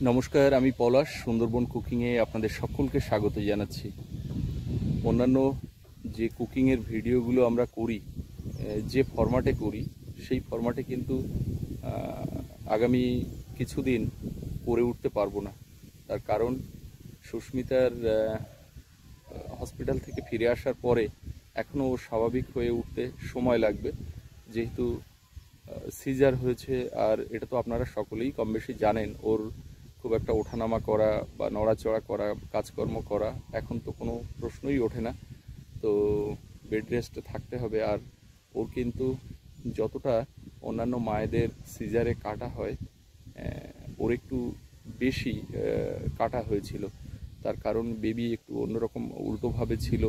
নমস্কার, আমি পলাশ। সুন্দরবন কুকিংয়ে আপনাদের সকলকে স্বাগত জানাচ্ছি। অন্যান্য যে কুকিংয়ের ভিডিওগুলো আমরা করি, যে ফরম্যাটে করি, সেই ফরম্যাটে কিন্তু আগামী কিছুদিন করে উঠতে পারবো না। তার কারণ সুস্মিতার হসপিটাল থেকে ফিরে আসার পরে এখনও স্বাভাবিক হয়ে উঠতে সময় লাগবে, যেহেতু সিজার হয়েছে। আর এটা তো আপনারা সকলেই কম বেশি জানেন, ওর খুব একটা ওঠানামা করা বা নড়াচড়া করা, কাজকর্ম করা এখন তো কোনো প্রশ্নই ওঠে না। তো বেড রেস্টে থাকতে হবে। আর ওর কিন্তু যতটা অন্যান্য মায়েদের সিজারে কাটা হয়, ওর একটু বেশি কাটা হয়েছিল। তার কারণ বেবি একটু অন্যরকম উল্টোভাবে ছিল,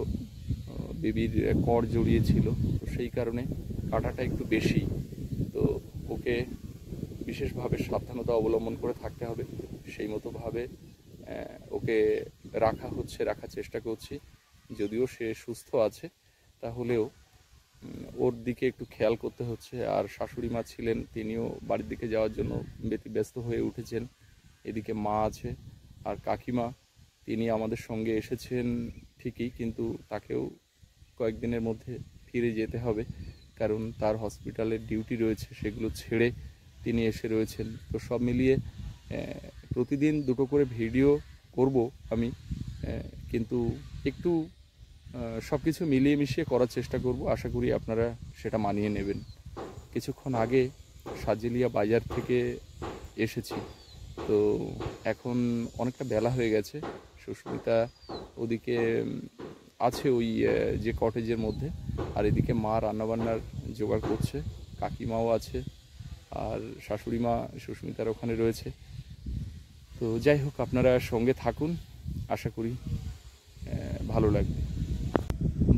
বেবির কর জড়িয়েছিল, তো সেই কারণে কাটাটা একটু বেশি। তো ওকে বিশেষভাবে সাবধানতা অবলম্বন করে থাকতে হবে। সেই মতোভাবে ওকে রাখার চেষ্টা করছি। যদিও সে সুস্থ আছে, তাহলেও ওর দিকে একটু খেয়াল করতে হচ্ছে। আর শাশুড়ি মা ছিলেন, তিনিও বাড়ির দিকে যাওয়ার জন্য ব্যতিব্যস্ত হয়ে উঠেছেন। এদিকে মা আছে, আর কাকিমা, তিনি আমাদের সঙ্গে এসেছেন ঠিকই, কিন্তু তাকেও কয়েকদিনের মধ্যে ফিরে যেতে হবে, কারণ তার হসপিটালের ডিউটি রয়েছে, সেগুলো ছেড়ে তিনি এসে রয়েছেন। তো সব মিলিয়ে প্রতিদিন দুটো করে ভিডিও করব আমি, কিন্তু একটু সব কিছু মিলিয়ে মিশিয়ে করার চেষ্টা করব। আশা করি আপনারা সেটা মানিয়ে নেবেন। কিছুক্ষণ আগে সাজেলিয়া বাজার থেকে এসেছি, তো এখন অনেকটা বেলা হয়ে গেছে। সুস্মিতা ওদিকে আছে ওই যে কটেজের মধ্যে, আর এদিকে মা রান্নাবান্নার জোগাড় করছে, কাকিমাও আছে, আর শাশুড়ি মা সুস্মিতার ওখানে রয়েছে। তো যাই হোক, আপনারা সঙ্গে থাকুন, আশা করি ভালো লাগবে।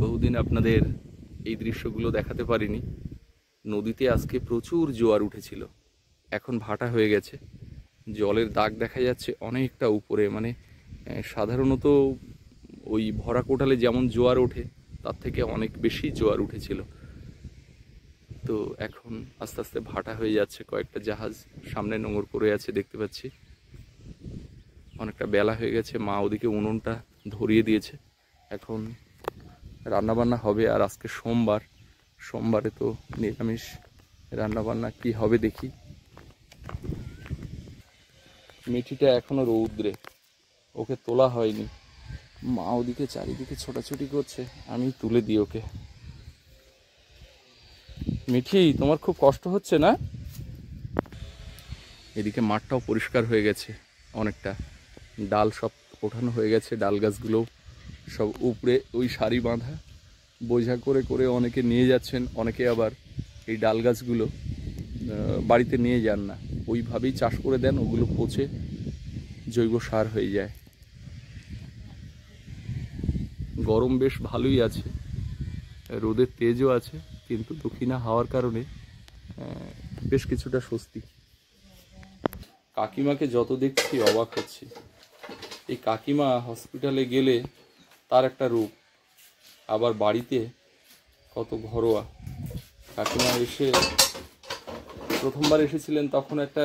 বহুদিন আপনাদের এই দৃশ্যগুলো দেখাতে পারিনি। নদীতে আজকে প্রচুর জোয়ার উঠেছিল, এখন ভাটা হয়ে গেছে। জলের দাগ দেখা যাচ্ছে অনেকটা উপরে, মানে সাধারণত ওই ভরা কোটালে যেমন জোয়ার ওঠে, তার থেকে অনেক বেশি জোয়ার উঠেছিল। তো এখন আস্তে আস্তে ভাটা হয়ে যাচ্ছে, কয়েকটা জাহাজ সামনে নোঙর করে আছে দেখতে পাচ্ছি। অনেকটা বেলা হয়ে গেছে, মা ওদিকে উনুনটা ধরিয়ে দিয়েছে, এখন রান্নাবান্না হবে। আর আজকে সোমবারে তো নিরামিষ রান্নাবান্না কি হবে দেখি। মিঠিটা এখনো রৌদ্রে, ওকে তোলা হয়নি। মা ওদিকে চারিদিকে ছোটাছুটি করছে, আমি তুলে দিই ওকে। মিঠি, তোমার খুব কষ্ট হচ্ছে না? এদিকে মাঠটাও পরিষ্কার হয়ে গেছে অনেকটা, ডাল সব ওঠানো হয়ে গেছে, ডাল গাছগুলো সব উপরে ওই সারি বাঁধা, বোঝা করে করে অনেকে নিয়ে যাচ্ছেন। অনেকে আবার এই ডাল গাছগুলো বাড়িতে নিয়ে যান না, ওইভাবেই চাষ করে দেন, ওগুলো পচে জৈব সার হয়ে যায়। গরম বেশ ভালোই আছে, রোদের তেজও আছে, কিন্তু দক্ষিণা হাওয়ার কারণে বেশ কিছুটা স্বস্তি। কাকিমাকে যত দেখছি অবাক হচ্ছি। এই কাকিমা হসপিটালে গেলে তার একটা রূপ, আবার বাড়িতে কত ঘরোয়া। কাকিমা এসে প্রথমবার এসেছিলেন, তখন একটা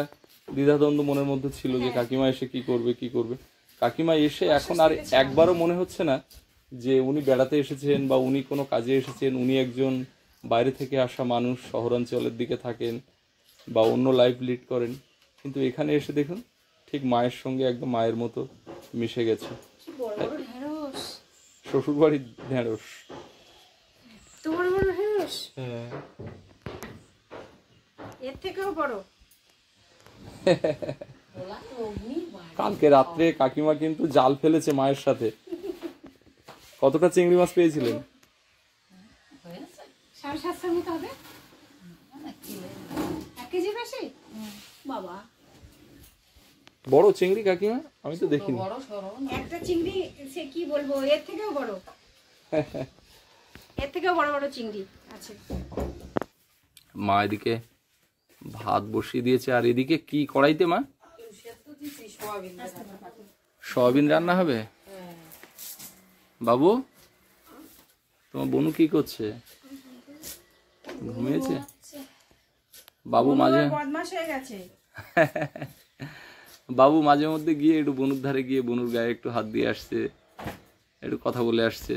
দ্বিধাদ্বন্দ্ব মনের মধ্যে ছিল যে কাকিমা এসে কি করবে। কাকিমা এসে এখন আর একবারও মনে হচ্ছে না যে উনি বেড়াতে এসেছেন বা উনি কোনো কাজে এসেছেন। উনি একজন বাইরে থেকে আসা মানুষ, শহরাঞ্চলের দিকে থাকেন বা অন্য লাইফ লিড করেন, কিন্তু এখানে এসে দেখুন ঠিক মায়ের সঙ্গে একদম মায়ের মতো মিশে গেছে। শ্বশুর বাড়ির ঢেঁড়স, হ্যাঁ, এর থেকেও বড়। কালকে রাত্রে কাকিমা কিন্তু জাল ফেলেছে মায়ের সাথে। কতটা চিংড়ি মাছ পেয়েছিলেন? 750 মতো হবে, 1 কেজি বেশি। বাবা, বড় চিংড়ি কাকিমা, আমি তো দেখিনি। একটা চিংড়ি সে কি বলবো, এর থেকেও বড়, এর থেকেও বড় বড় চিংড়ি আছে। মা এদিকে ভাত বসিয়ে দিয়েছে, আর এদিকে কি কড়াইতে মা সয়াবিন রান্না হবে? বাবু, তোমার বনু কি করছে? ঘুমিয়েছে? বাবু মাঝে বদমাশ হয়ে গেছে। বাবু মাঝে মধ্যে গিয়ে একটু বনুর ধারে গিয়ে বনুর গায়ে একটু হাত দিয়ে আসছে, একটু কথা বলে আসছে।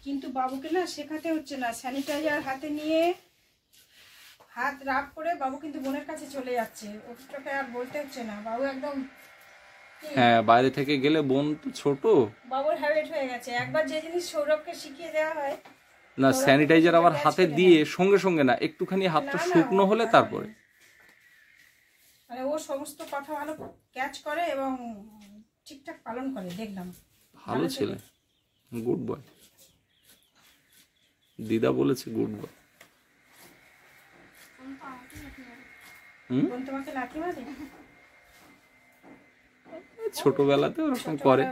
কিন্তু বাবুকে না শেখাতে হচ্ছে না, স্যানিটাইজার হাতে নিয়ে হাত রাব করে বাবু কিন্তু বোনের কাছে চলে যাচ্ছে, ওকে আর বলতে হচ্ছে না। বাবু একদম হ্যাঁ, বাইরে থেকে গেলে বোন তো ছোট, বাবুর হ্যাবিট হয়ে গেছে। একবার যে জিনিস সৌরভকে শিখিয়ে দেওয়া হয় না স্যানিটাইজার আবার হাতে দিয়ে সঙ্গে সঙ্গে না, একটুখানি হাতটা শুকনো হলে তারপরে। মানে ও সমস্ত কথা ভালো ক্যাচ করে এবং ঠিকঠাক পালন করে, দেখলাম। ভালো ছেলে, গুড বয়। দিদা বলেছে গুড বয়। বোন তোমাকে লাথি মারে? ছোটবেলাতে ওরকম করে,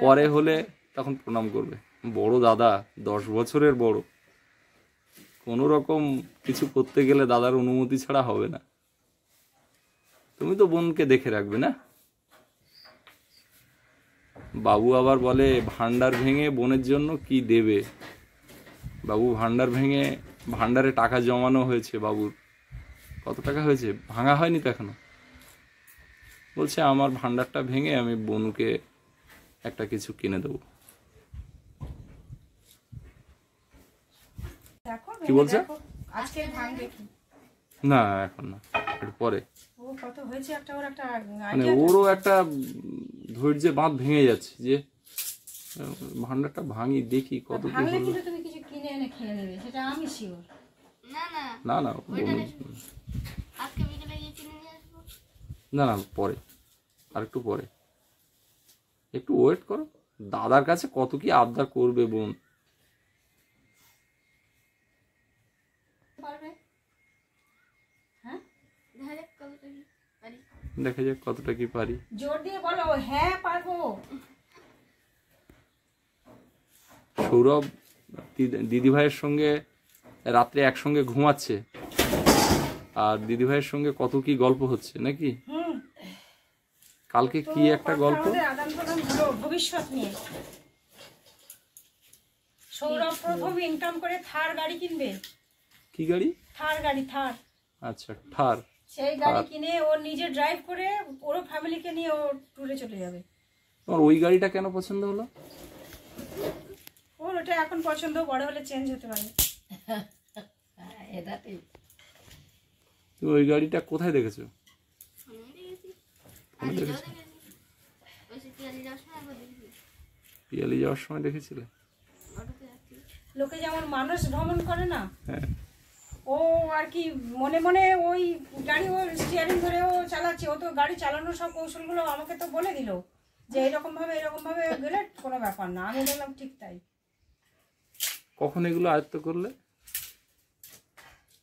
পরে হলে তখন প্রণাম করবে। বড় দাদা, 10 বছরের বড়, কোনো রকম কিছু করতে গেলে দাদার অনুমতি ছাড়া হবে না। তুমি তো বোনকে দেখে রাখবে না? বাবু আবার বলে ভান্ডার ভেঙে বোনের জন্য কি দেবে। বাবু ভান্ডার ভেঙে, ভান্ডারে টাকা জমানো হয়েছে বাবুর, কত টাকা হয়েছে ভাঙা হয়নি তো এখনো। বলছে আমার ভান্ডারটা ভেঙে আমি বনুকে একটা কিছু কিনে দেবো। কি বলছে? আজকে ভাঙবে কি? না এখন না, একটু পরে। ও কত হয়েছে একটা, ওর একটা মানে ওরও একটা ধৈর্যের বাঁধ ভেঙে যাচ্ছে যে ভান্ডারটা ভাঙি, দেখি কত কি ভাঙলে হলো। কিন্তু তুমি কিছু কিনে এনে খেয়ে নেবে, সেটা আমি শিওর। না না না না, পরে, আর একটু পরে, একটু ওয়েট করো। দাদার কাছে কত কি আবদার করবে বোন। দেখা যাক কতটা কি পারি। জোর দিয়ে বলো, হ্যাঁ পারবো। সৌরভ দিদিভাইয়ের সঙ্গে রাত্রে একসঙ্গে ঘুমাচ্ছে, আর দিদিভাইয়ের সঙ্গে কত কি গল্প হচ্ছে নাকি। কালকে কি একটা গল্প আদান প্রদান হলো ভবিষ্যৎ নিয়ে। সৌরভ প্রথম ইনকাম করে থার গাড়ি কিনবে। কি গাড়ি? থার গাড়ি, থার। আচ্ছা, থার। সেই গাড়ি কিনে ও নিজে ড্রাইভ করে ওর ফ্যামিলিকে নিয়ে ও ট্যুরে চলে যাবে। তোমার ওই গাড়িটা কেন পছন্দ হলো? ওর ওটা এখন পছন্দ, বড় হলে চেঞ্জ হতে পারে। তুমি ওই গাড়িটা কোথায় দেখেছো? পিয়ালি যাওয়ার সময় দেখেছিলে? লোকে যেমন মানুষ ভ্রমণ করে না, হ্যাঁ, ও আর কি মনে মনে ওই গাড়ি ও স্টিয়ারিং ধরে ও চালাচ্ছে। ও তো গাড়ি চালানোর সব কৌশলগুলো আমাকে তো বলে দিল যে এরকম ভাবে গেলে কোনো ব্যাপার না। আমি বললাম ঠিক তাই। কখন এগুলো আয়ত্ত করলে?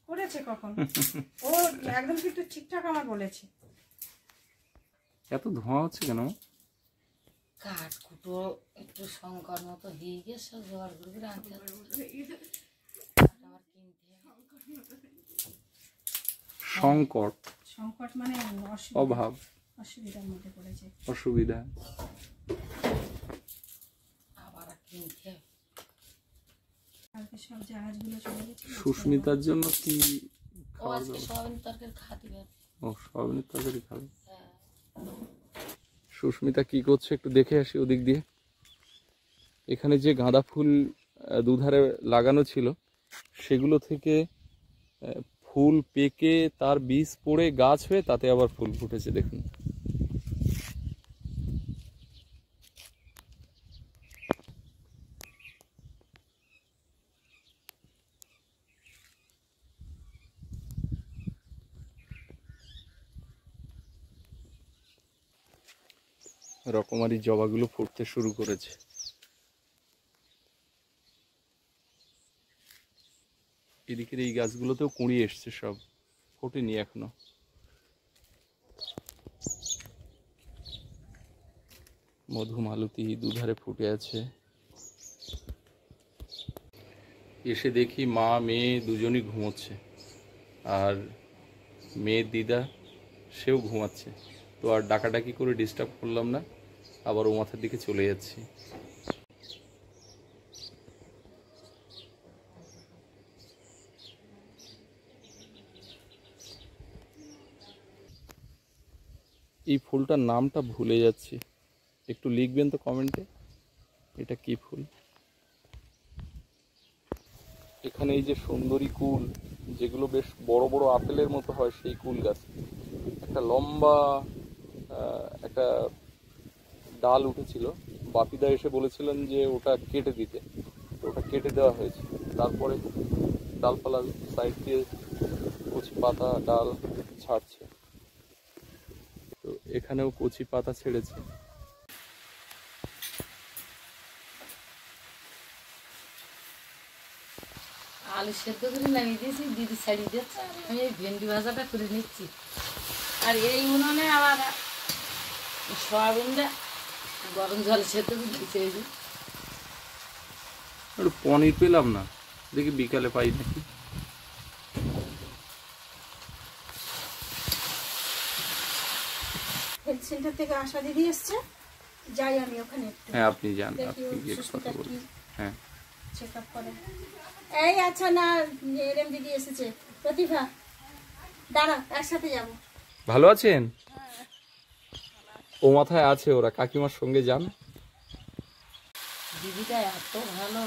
করেছে কখন? ও একদম কিন্তু ঠিকঠাক আমার বলেছে। এত ধোঁয়া হচ্ছে কেন? কাঠ কুটো একটু সংকর মতো হয়ে গেছে, জোয়ার ঘুরে আনতে সংকট, সংকট মানে অভাব, অসুবিধার মধ্যে পড়েছে। অসুবিধা। আবার কিনতে কালকে সব জাহাজগুলো চলে গেছে। সুস্মিতার জন্য কি ও আজকে সয়াবিন তরকারি খাতে পারে। ও সয়াবিনের তরকারি খাবে। সুস্মিতা কি করছে একটু দেখে আসি ওদিক দিয়ে। এখানে যে গাঁদা ফুল দুধারে লাগানো ছিল, সেগুলো থেকে ফুল পেকে তার বীজ পড়ে গাছ হয়ে তাতে আবার ফুল ফুটেছে, দেখুন। রকমারি জবাগুলো ফুটতে শুরু করেছে। এদিকের এই গাছগুলোতেও কুঁড়ি এসছে, সব ফোটেনি এখনো। মধুমালতী দুধারে ফুটে আছে। এসে দেখি মা মেয়ে দুজনই ঘুমোচ্ছে, আর মেয়ের দিদা সেও ঘুমাচ্ছে। তো আর ডাকাডাকি করে ডিস্টার্ব করলাম না, আবার ও মাথার দিকে চলে যাচ্ছি। এই ফুলটার নামটা ভুলে যাচ্ছি, একটু লিখবেন তো কমেন্টে এটা কি ফুল। এখানে এই যে সুন্দরী কুল, যেগুলো বেশ বড় বড় আপেলের মতো হয়, সেই কুল গাছ, একটা লম্বা একটা ডাল উঠেছিল। বাপিদা এসে বলেছিলেন যে ওটা কেটে দিতে, তো ওটা কেটে দেওয়া হয়েছে। তারপরে ডালপালা সাইড দিয়ে কচি পাতা ডাল ছাড়ছে, তো এখানেও কচি পাতা ছেড়েছে। আলু সেদ্ধ করে নামিয়ে দিয়েছি, দিদি ছাড়িয়ে দিচ্ছে, আর আমি এই ভেন্ডি ভাজাটা করে নিচ্ছি। আর এই উনুনে আবার সয়াবিনটা গরম জলে সেদ্ধ করে দিচ্ছে। এই যে একটু পনির পেলাম না, দেখি বিকালে পাই নাকি। হেলথ সেন্টার থেকে আশা দিদি এসছে, যাই আমি ওখানে একটু। হ্যাঁ আপনি যান, দেখি আপনি গিয়ে কথা সুস্মিতা কি বলুন। হ্যাঁ চেক আপ করে। এই আচ্ছা না, এরএম দিদি এসেছে। প্রতিভা দাঁড়া, একসাথে যাবো। ভালো আছেন? ও মাথায় আছে, ওরা কাকিমার সঙ্গে যান। দিদিটা এত ভালো,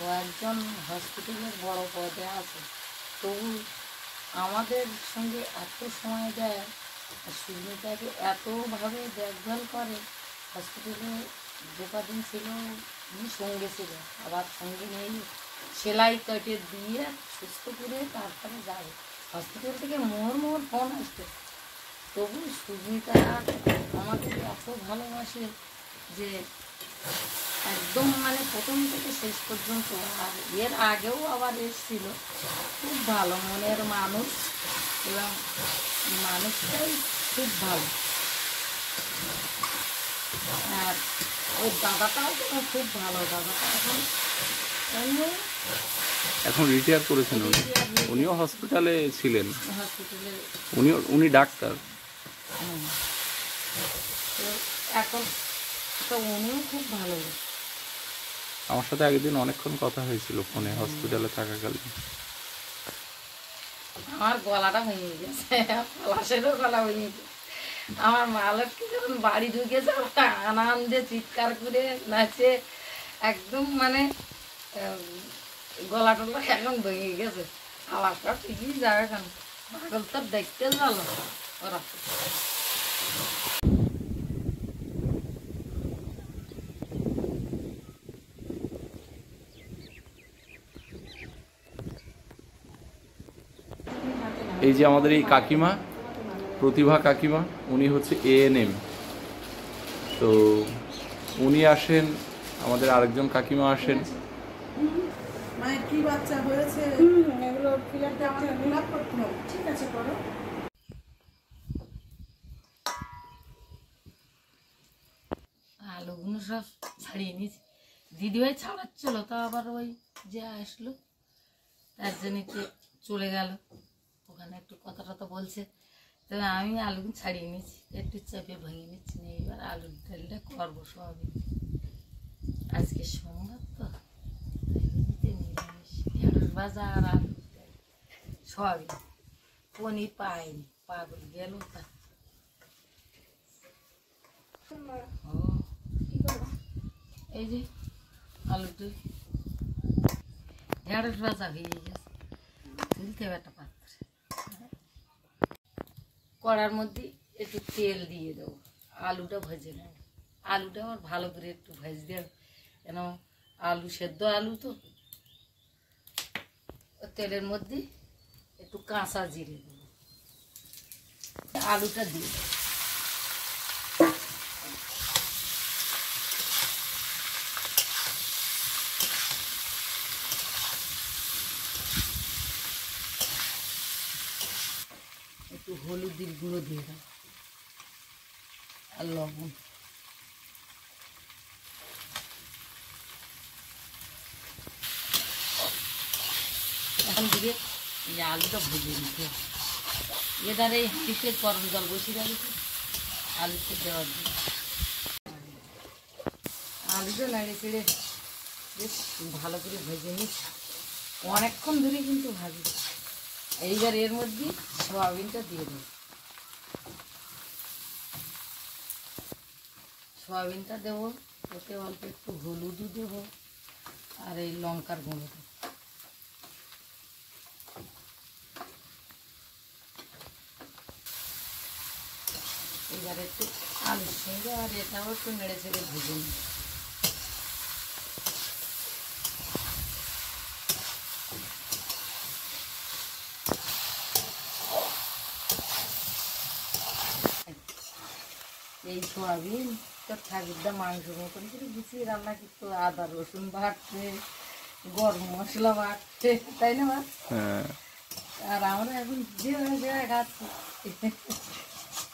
ও একজন হসপিটালের বড় পদে আছে, তবু আমাদের সঙ্গে এত সময় দেয়। সুস্মিতাকে এতভাবে দেখভাল করে। হসপিটালে যে কদিন ছিল উনি সঙ্গে ছিল, আবার সঙ্গে নেই, সেলাই কেটে দিয়ে সুস্থ করে তারপরে যাবে। হসপিটাল থেকে মোর ফোন আসতো, তবু সুস্মিতা আমাদের এত ভালোবাসে যে একদম মানে প্রথম থেকে শেষ পর্যন্ত। আর এর আগেও আবার এসেছিল। খুব ভালো মনের মানুষ, এবং মানুষটাই খুব ভালো। আর ওই দাদাটাও তো খুব ভালো। দাদাটা এখন রিটায়ার করেছেন উনি, উনিও হসপিটালে ছিলেন, হসপিটালে উনি ডাক্তার। তো এখন তো উনিও খুব ভালো। আমার সাথে একদিন অনেকক্ষণ কথা হয়েছিল ফোনে হসপিটালে থাকাকালীন। আমার গলাটা ভেঙে গেছে, পলাশেরও গলা ভেঙে গেছে। আমার মালতকে যখন বাড়ি ঢুকেছে, আনন্দে চিৎকার করে নাচে একদম মানে গলা টলা একদম ভেঙে গেছে। আওয়াজটা ঠিকই যাবে কেন, পাগল তো দেখতে ভালো ওরা। এই যে আমাদের এই কাকিমা, প্রতিভা কাকিমা, উনি হচ্ছে এএনএম। তো উনি আসেন, আমাদের আরেকজন কাকিমা আসেন। মায়ের কি বাচ্চা হয়েছে এগুলো ফিলার এটা আমাদের ফিল করতে হবে। ঠিক আছে, করো। আলুগুলো সব ছাড়িয়ে নিয়েছি। দিদিভাই ছাড়াচ্ছিল, তা আবার ওই যে আসলো, তার জন্য চলে গেল ওখানে, একটু কথা টথা বলছে। তবে আমি আলুগুলো ছাড়িয়ে নিয়েছি, একটু চেপে ভেঙে নিচ্ছি। এইবার আলুর ডালটা করবো সবই। আজকে সোমবার তো, নিরামিষ ঢেঁড়স ভাজা আর আলু সবই। পনির পাইনি, পাগল গেল তা। ও এই যে আলুটা ঢেঁড়স ভাজা হয়ে গেছে, তুলতে হবে একটা পাত্রে। কড়ার মধ্যে একটু তেল দিয়ে দেবো, আলুটা ভেজে নেব। আলুটা আবার ভালো করে একটু ভেজে দেব, কেন আলু সেদ্ধ আলু তো। তেলের মধ্যে একটু কাঁচা জিরে দেবো, আলুটা দিয়ে দেবো। একটু হলুদের গুঁড়ো দিয়ে দাও আর লবণ। এখন দিয়ে এই আলুটা ভেজে নিতে হবে। এধারে এই হাঁড়িতে গরম জল বসিয়ে রাখি, আলুতে দেওয়ার জন্য। আলুটা নাড়ে চেড়ে বেশ ভালো করে ভেজে নিচ্ছি, অনেকক্ষণ ধরে কিন্তু ভাজি। এইবার এর মধ্যে সয়াবিনটা দিয়ে দেবো। সয়াবিনটা দেবো, ওতে অল্প একটু হলুদও দেবো আর এই লঙ্কার গুঁড়ো দেবো। এবার একটু আলুর সঙ্গে আর এটাও একটু নেড়ে চেড়ে ভেজে নিই। এই সয়াবিন তো ঠাকুরদা মাংস মতন করে গুছিয়ে রান্না করতো, আদা রসুন বাটতে, গরম মশলা বাটতে, তাই না মা? আর আমরা এখন যে খাচ্ছি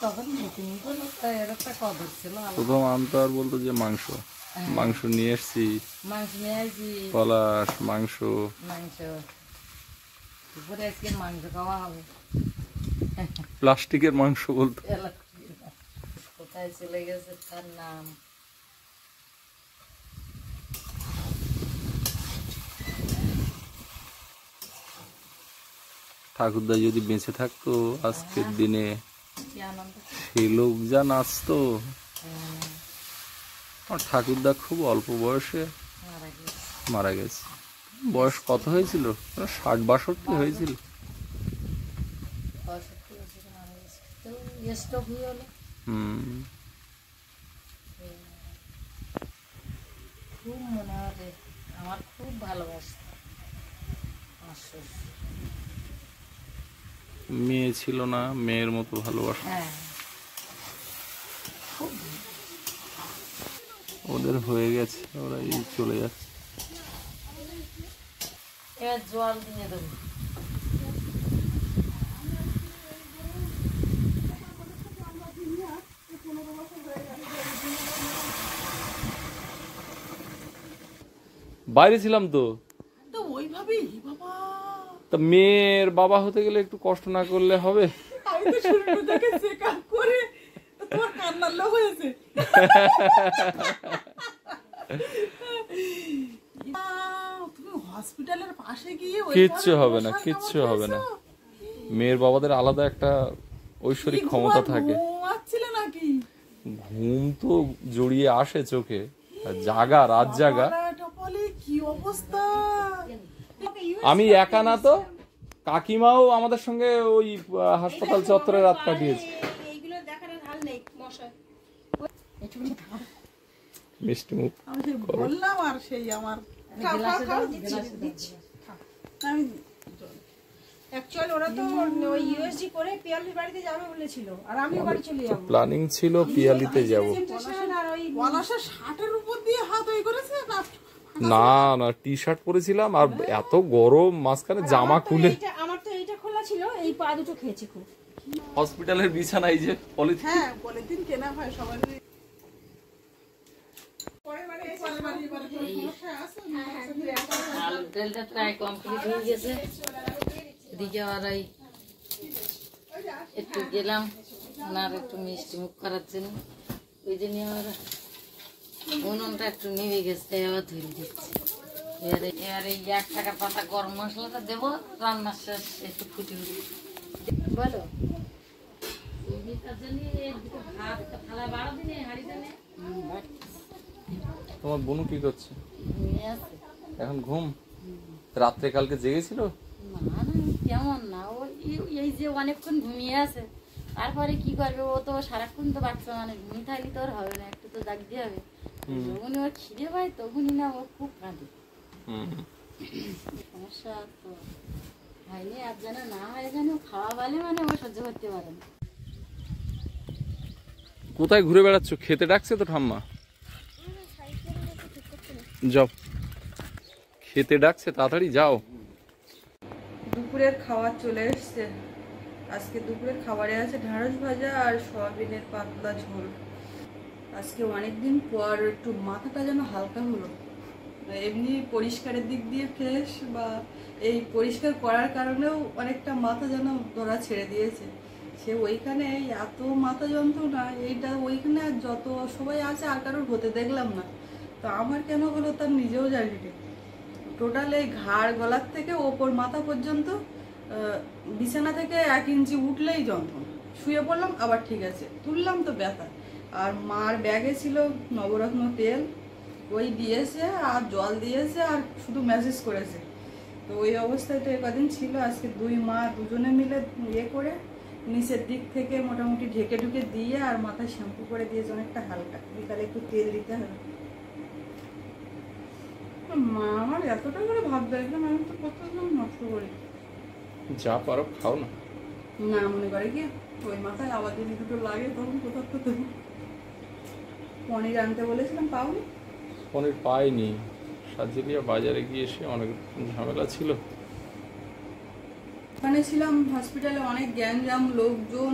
তখন নতুন কোনো এর একটা কদর ছিল। প্রথম আনতো আর বলতো যে মাংস মাংস নিয়ে এসছি, মাংস নিয়ে আসছি, পলাশ মাংস দুপুরে আজকে মাংস খাওয়া হবে। প্লাস্টিকের মাংস বলতো। কোথায় চলে গেছে তার নাম। ঠাকুরদা যদি বেঁচে থাকতো আজকের দিনে, কি আনন্দ। সেই লোক যা নাচতো। আমার ঠাকুরদা খুব অল্প বয়সে মারা গেছে। বয়স কত হয়েছিল? 60-62 হয়েছিল। খুব মনে হয় আমার খুব ভালোবাসত। মেয়ে ছিল না, মেয়ের মতো ভালোবাসা। ওদের হয়ে গেছে, ওরা এই চলে যাচ্ছে। এবার জল দিয়ে দেবো। বাইরে ছিলাম তো, ওইভাবেই বাবা। তা মেয়ের বাবা হতে গেলে একটু কষ্ট না করলে হবে? আমি তো শুরু থেকে চেক আপ করে তোমার কান্নার লোক হয়েছে। তুমি হসপিটালের পাশে গিয়ে কিচ্ছু হবে না, কিচ্ছু হবে না। মেয়ের বাবাদের আলাদা একটা ঐশ্বরিক ক্ষমতা থাকে। নাকি ঘুম তো জড়িয়ে আসে চোখে, জাগা রাত জাগা। কি অবস্থা! আমি একা না তো, কাকিমাও আমাদের সঙ্গে ওই হাসপাতাল চত্বরে রাত কাটিয়েছে। মিষ্টি মুখ আমি বললাম আর সেই আমার অ্যাকচুয়ালি ওরা তো ওই ইউএসজি করে পিয়ালির বাড়িতে যাবে বলেছিল, আর আমিও বাড়ি চলে যাব। প্ল্যানিং ছিল পিয়ালিতে যাব। আর ওই পলাশের শার্টের উপর দিয়ে হাত ওই করেছে না না, টি শার্ট পরেছিলাম আর এত গরম, মাঝখানে জামা খুলে। আমার তো এইটা খোলা ছিল, এই পা দুটো খেয়েছে খুব। হসপিটালের বিছানায় যে পলিথিন, হ্যাঁ পলিথিন কেনা হয় সবার। আলুর তেলটা প্রায় কমপ্লিট হয়ে গেছে। এদিকে আর একটু গেলাম ওনার একটু মিষ্টি মুখ করার জন্য, ওই জন্য আবার উনুনটা একটু নিভে গেছে, আবার ধরে দিচ্ছি। এবারে এই 1 টাকার পাতা গরম মশলাটা দেবো, রান্নার শেষ একটু ফুটে উঠবে। বলো তোমার বোনু কি করছে এখন? ঘুম? রাত্রে কালকে জেগেছিল? না না, কেমন না, ও এই যে অনেকক্ষণ ঘুমিয়ে আছে, তারপরে কি করবে? ও তো সারাক্ষণ তো বাচ্চা মানে ঘুমিয়ে থাকলে তো আর হবে না, একটু তো জাগতে হবে। যখনই ওর খিদে পায় তখনই না ও খুব কাঁদে। সমস্যা তো হয়নি, আর যেন না হয় যেন খাওয়া বলে মানে ও সহ্য করতে পারে না। কোথায় ঘুরে বেড়াচ্ছ? খেতে ডাকছে তো ঠাম্মা, যাও খেতে ডাকছে, তাড়াতাড়ি যাও। দুপুরের খাবার চলে এসছে। আজকে দুপুরের খাবারে আছে ঢ্যাঁড়স ভাজা আর সয়াবিনের পাতলা ঝোল। আজকে অনেকদিন পর একটু মাথাটা যেন হালকা হলো। এমনি পরিষ্কারের দিক দিয়ে ফ্রেশ, বা এই পরিষ্কার করার কারণেও অনেকটা মাথা যেন ধরা ছেড়ে দিয়েছে। সে ওইখানে এত মাথা যন্ত্রণা, এইটা ওইখানে আর যত সবাই আছে আর কারোর হতে দেখলাম না। তো আমার কেন হলো তার নিজেও জানি না। টোটাল এই ঘাড় গলার থেকে ওপর মাথা পর্যন্ত, বিছানা থেকে 1 ইঞ্চি উঠলেই যন্ত্রণা। শুয়ে পড়লাম আবার ঠিক আছে, তুললাম তো ব্যথা। আর মার ব্যাগে ছিল নবরত্ন তেল, ওই দিয়েছে আর জল দিয়েছে আর শুধু মেসেজ করেছে। তো ওই অবস্থায় তো কদিন ছিল। আজকে দুই মা দুজনে মিলে ইয়ে করে নিচের দিক থেকে মোটামুটি ঢেকে ঢুকে দিয়ে আর মাথায় শ্যাম্পু করে দিয়েছে অনেকটা হালকা। বিকালে একটু তেল দিতে হবে। মা আমার এতটা করে ভাত দেয় না, আমি তো প্রত্যেকদিন নষ্ট করি। যা পারো খাও না। না মনে করে কি ওই মাথায় আবার যদি দুটো লাগে তখন কোথাও তো দেবো। পনির আনতে বলেছিলাম, পাওনি? পনির পাইনি, সার্জেরিয়া বাজারে গিয়ে এসে অনেক ঝামেলা ছিল। ওখানে ছিলাম হসপিটালে, অনেক গ্যাঞ্জাম, লোকজন,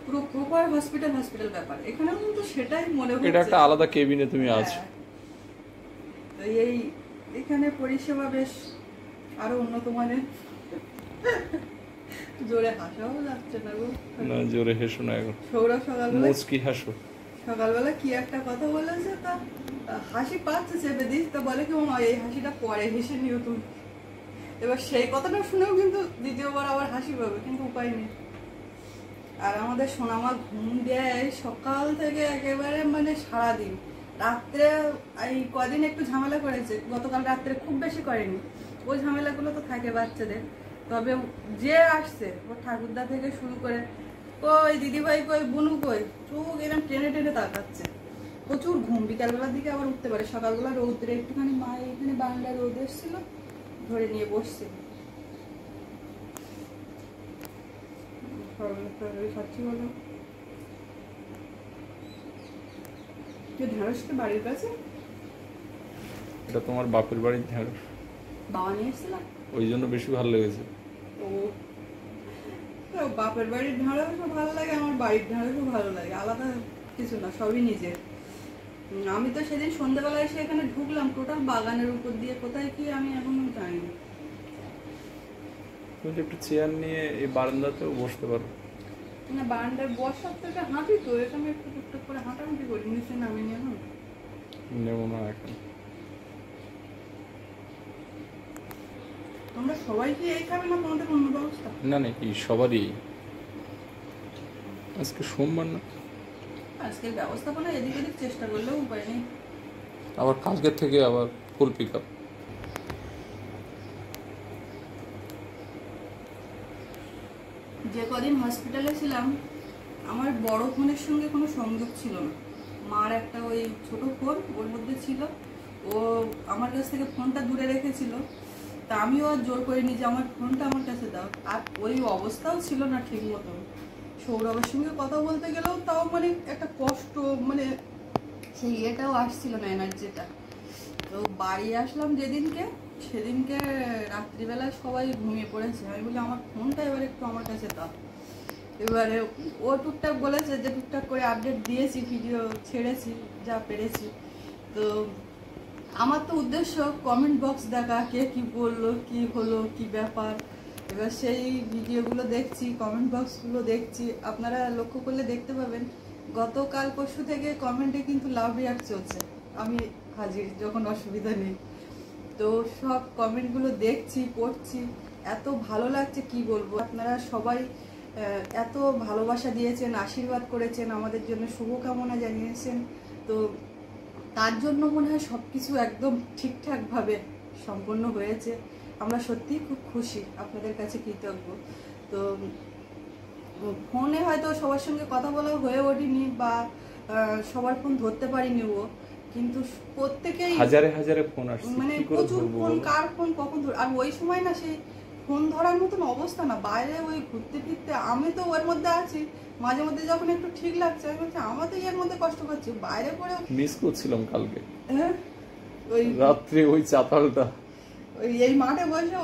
পুরো প্রপার হসপিটাল ব্যাপার। এখানেও কিন্তু সেটাই মনে হচ্ছে। এটা একটা আলাদা কেবিনে তুমি আছো। তো এই এখানে পরিষেবা বেশ আরো উন্নত মানের। জোরে হাসাও যাচ্ছে না গো। না জোরে হেসো না এখন, সৌরভ সকালবেলা মুচকি হাসো। সকালবেলা কি একটা কথা বলেছে, তা হাসি পাচ্ছে চেপে দিস, তা বলে কি মা এই হাসিটা পরে হেসে নিও তুমি। এবার সেই কথাটা শুনেও কিন্তু দ্বিতীয়বার আবার হাসি পাবে, কিন্তু উপায় নেই। আর আমাদের সোনামা ঘুম দেয় সকাল থেকে একেবারে মানে সারাদিন। রাত্রে এই কদিন একটু ঝামেলা করেছে, গতকাল রাত্রে খুব বেশি করেনি। ওই ঝামেলাগুলো তো থাকে বাচ্চাদের। তবে যে আসছে ওর ঠাকুরদা থেকে শুরু করে কই দিদিভাই কই বুনু কই, চোখ এরকম টেনে টেনে তাকাচ্ছে। প্রচুর ঘুম, বিকালবেলার দিকে আবার উঠতে পারে। সকালবেলা রৌদ্রে একটুখানি মা এখানে বারান্দায় রোদ এসেছিল, ধরে নিয়ে বসছে। খাচ্ছি বলো ঢেঁড়স তো বাড়ির কাছে। এটা তোমার বাপের বাড়ির ঢেঁড়স, বাবা নিয়ে এসেছিলাম, ওই জন্য বেশি ভালো লেগেছে। তো বাপের বাড়ির ঢেঁড়সও ভালো লাগে, আমার বাড়ির ঢেঁড়সও ভালো লাগে, আলাদা কিছু না, সবই নিজের। আমি তো সেদিন সন্ধ্যাবেলা এসে এখানে ঢুকলাম, টোটাল বাগানের উপর দিয়ে কোথায় কি আমি এখনো জানি না। তুমি একটু চেয়ার নিয়ে এই বারান্দাতেও বসতে পারো। না বারান্দায় বসার থেকে হাঁটি তো, এখানে একটু টুকটুক করে হাঁটাহাঁটি করি, নিচে নামিনি এখন। নেবো না এখন। তোমরা সবাই কি এই খাবে না তোমাদের অন্য ব্যবস্থা? না নাকি সবারই, আজকে সোমবার না, আজকের ব্যবস্থাপনা এদিক এদিক চেষ্টা করলেও উপায় নেই। আবার কালকের থেকে আবার ফুল পিক আপ। যে কদিন হসপিটালে ছিলাম আমার বড় ফোনের সঙ্গে কোনো সংযোগ ছিল না। মার একটা ওই ছোট ফোন ওর মধ্যে ছিল, ও আমার কাছ থেকে ফোনটা দূরে রেখেছিল। তা আমিও আর জোর করিনি যে আমার ফোনটা আমার কাছে দাও। আর ওই অবস্থাও ছিল না ঠিক মতো। সৌরভের সঙ্গে কথা বলতে গেলেও তাও মানে একটা কষ্ট, মানে সেই ইয়েটাও আসছিল না, এনার্জিটা। তো বাড়ি আসলাম যেদিনকে, সেদিনকে রাত্রিবেলায় সবাই ঘুমিয়ে পড়েছে। আমি বলি আমার ফোনটা এবার একটু আমার কাছে দাও। এবারে ও টুকটাক বলেছে যে টুকটাক করে আপডেট দিয়েছি, ভিডিও ছেড়েছি যা পেরেছি। তো আমার তো উদ্দেশ্য কমেন্ট বক্স দেখা, কে কি বললো, কি হলো, কি ব্যাপার। এবার সেই ভিডিওগুলো দেখছি, কমেন্ট বক্সগুলো দেখছি। আপনারা লক্ষ্য করলে দেখতে পাবেন গতকাল পরশু থেকে কমেন্টে কিন্তু লাভ রিয়াক্ট চলছে। আমি হাজির যখন অসুবিধা নেই। তো সব কমেন্টগুলো দেখছি, পড়ছি, এত ভালো লাগছে কি বলবো। আপনারা সবাই এত ভালোবাসা দিয়েছেন, আশীর্বাদ করেছেন, আমাদের জন্য শুভকামনা জানিয়েছেন। তো তার জন্য মনে হয় সব কিছু একদম ঠিকঠাকভাবে সম্পন্ন হয়েছে। আমরা সত্যিই খুব খুশি, আপনাদের কাছে কৃতজ্ঞ। তো ফোনে হয়তো সবার সঙ্গে কথা বলা হয়ে ওঠেনি বা সবার ফোন ধরতে পারিনি, ও কিন্তু প্রত্যেকেই হাজারে হাজারে ফোন আসছে, মানে প্রচুর ফোন, কার ফোন কখন ধর। আর ওই সময় না সেই ফোন ধরার মতন অবস্থা না, বাইরে ওই ঘুরতে ফিরতে। আমি তো ওর মধ্যে আছি, মাঝে মধ্যে যখন একটু ঠিক লাগছে আমি বলছি আমার তো এর মধ্যে কষ্ট করছি, বাইরে পড়ে মিস করছিলাম কালকে ওই রাত্রে ওই চাতালটা, ওই এই মাঠে বসে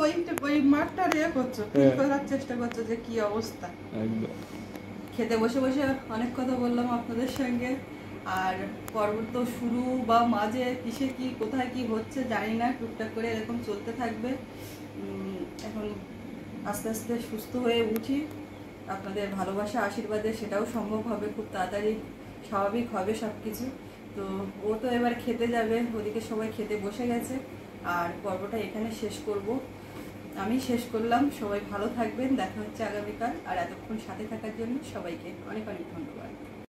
ওই মাঠটা ইয়ে করছো, করার চেষ্টা করছো যে কি অবস্থা। একদম খেতে বসে বসে অনেক কথা বললাম আপনাদের সঙ্গে। আর পর্ব তো শুরু বা মাঝে কিসে কি কোথায় কি হচ্ছে জানি না, টুকটাক করে এরকম চলতে থাকবে। এখন আস্তে আস্তে সুস্থ হয়ে উঠি, আপনাদের ভালোবাসা আশীর্বাদে সেটাও সম্ভব হবে, খুব তাড়াতাড়ি স্বাভাবিক হবে সব কিছু। তো ও তো এবার খেতে যাবে, ওদিকে সবাই খেতে বসে গেছে। আর পর্বটা এখানে শেষ করব, আমি শেষ করলাম। সবাই ভালো থাকবেন, দেখা হচ্ছে আগামীকাল। আর এতক্ষণ সাথে থাকার জন্য সবাইকে অনেক অনেক ধন্যবাদ।